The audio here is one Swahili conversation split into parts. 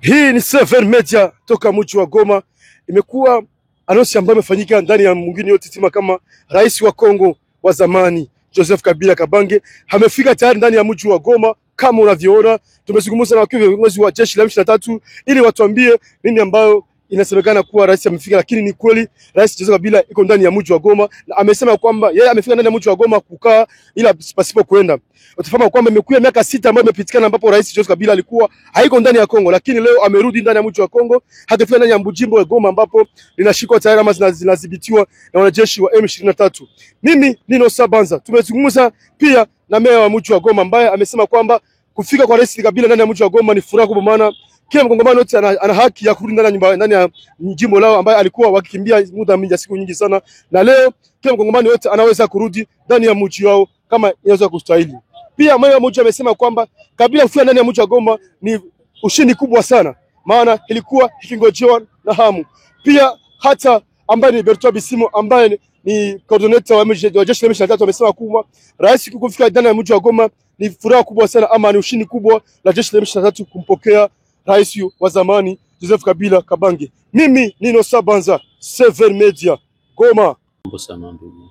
Hii ni Seven Media toka mji wa Goma. Imekuwa anonsi ambayo imefanyika ndani ya mwingine yote tima kama rais wa Kongo wa zamani Joseph Kabila Kabange amefika tayari ndani ya mji wa Goma. Kama unavyoona, tumezungumza na viongozi wa jeshi la M23 ili watuambie nini ambayo inasemekana kuwa rais amefika, lakini ni kweli rais Joseph Kabila iko ndani ya mji wa Goma na amesema kwamba yeye amefika ndani ya mji wa Goma kukaa ila pasipo kwenda. Utafahamu kwamba imekuwa miaka 6 ambayo imepitikana ambapo rais Joseph Kabila alikuwa haiko ndani ya Kongo, lakini leo amerudi ndani ya mji wa Kongo, hatafika ndani ya mjimbo wa Goma ambapo linashikwa tayari ama zinadhibitiwa na wanajeshi wa M23. Mimi Nino Sabanza tumezungumza pia na meya wa mji wa Goma ambaye amesema kwamba kufika kwa rais Kabila ndani ya mji wa Goma ni furaha kubwa, maana kila mkongomani wote ana haki ya kurudi ndani ya jimbo lao ambaye alikuwa wakikimbia muda mingi, siku nyingi sana, na leo kila mkongomani wote anaweza kurudi ndani ya mji wao kama inaweza kustahili. Pia meya wa mji amesema kwamba Kabila kufika ndani ya mji wa Goma ni ushindi kubwa sana, maana ilikuwa ikingojewa na hamu. Pia hata ambaye ni Bertrand Bisimwa ambaye ni coordinator wa jeshi la M23 amesema kwamba rais kufika ndani ya mji wa Goma ni furaha kubwa sana, ama ni ushindi kubwa la jeshi la M23 kumpokea rais wa zamani Joseph Kabila Kabange. Mimi Nino Sabanza, Seven Media, Goma. Mambo sana ndugu.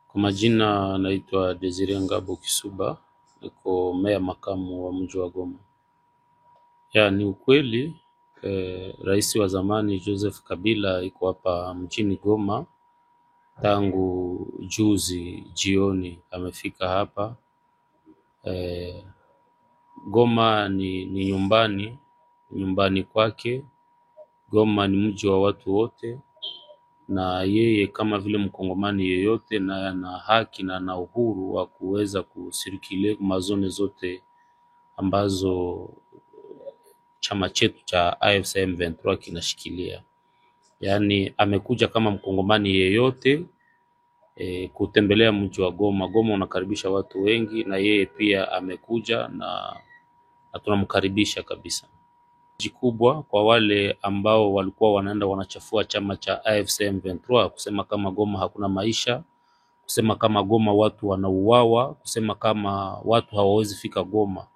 Kwa majina naitwa Desire Ngabo Kisuba, niko meya makamu wa mji wa Goma. Ni ukweli rais wa zamani Joseph Kabila iko hapa mjini Goma tangu juzi jioni amefika hapa. Goma ni nyumbani kwake. Goma ni mji wa watu wote, na yeye kama vile mkongomani yeyote na ana haki na ana uhuru wa kuweza kusirikile mazone zote ambazo chama chetu cha AFC M23 kinashikilia. Yani amekuja kama mkongomani yeyote kutembelea mji wa Goma. Goma unakaribisha watu wengi na yeye pia amekuja na tunamkaribisha kabisa. Kubwa kwa wale ambao walikuwa wanaenda wanachafua chama cha AFC M23, kusema kama Goma hakuna maisha, kusema kama Goma watu wanauawa, kusema kama watu hawawezi fika Goma.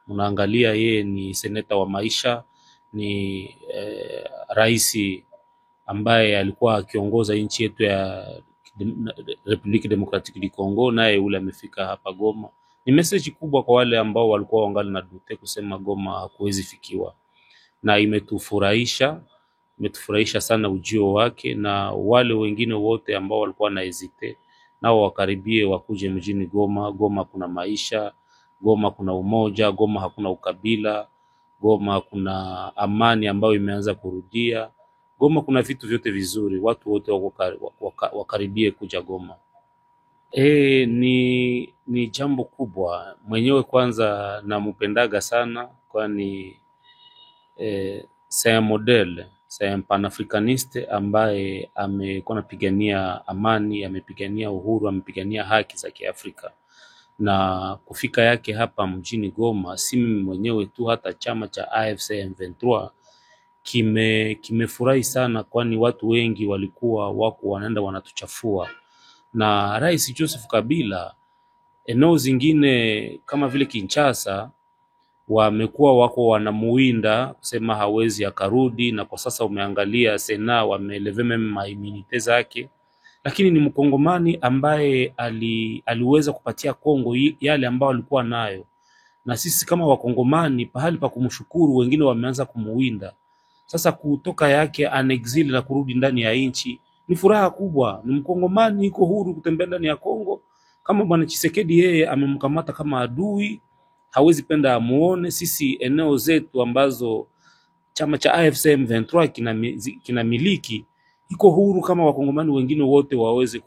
Unaangalia yeye ni seneta wa maisha, ni rais ambaye alikuwa akiongoza nchi yetu ya Republique Democratique du Congo, naye ule amefika hapa Goma. Ni message kubwa kwa wale ambao walikuwa wangali na dute kusema Goma hakuwezi fikiwa, na imetufurahisha sana ujio wake, na wale wengine wote ambao walikuwa na hesite nao wakaribie wakuje mjini Goma. Goma kuna maisha, Goma kuna umoja, Goma hakuna ukabila, Goma kuna amani ambayo imeanza kurudia, Goma kuna vitu vyote vizuri. Watu wote wakaribie kuja Goma. Ni jambo kubwa. Mwenyewe kwanza namupendaga sana, kwani c'est un modèle, c'est un panafricaniste ambaye amekuwa anapigania amani, amepigania uhuru, amepigania haki za Kiafrika. Na kufika yake hapa mjini Goma, si mimi mwenyewe tu, hata chama cha AFC M23 kimefurahi sana, kwani watu wengi walikuwa wako wanaenda wanatuchafua. Na rais Joseph Kabila eneo zingine kama vile Kinshasa wamekuwa wako wanamuinda kusema hawezi akarudi, na kwa sasa umeangalia Sena wameleve mema immunite zake, lakini ni mkongomani ambaye aliweza kupatia Kongo yale ambao alikuwa nayo. Na sisi kama wakongomani pahali pa kumshukuru, wengine wameanza kumuinda. Sasa kutoka yake anexile na kurudi ndani ya nchi ni furaha kubwa. Ni mkongomani iko huru kutembea ndani ya Kongo. Kama bwana Tshisekedi yeye amemkamata kama adui, hawezi penda amuone. Sisi eneo zetu ambazo chama cha AFC M23 kinamiliki iko huru, kama wakongomani wengine wote waweze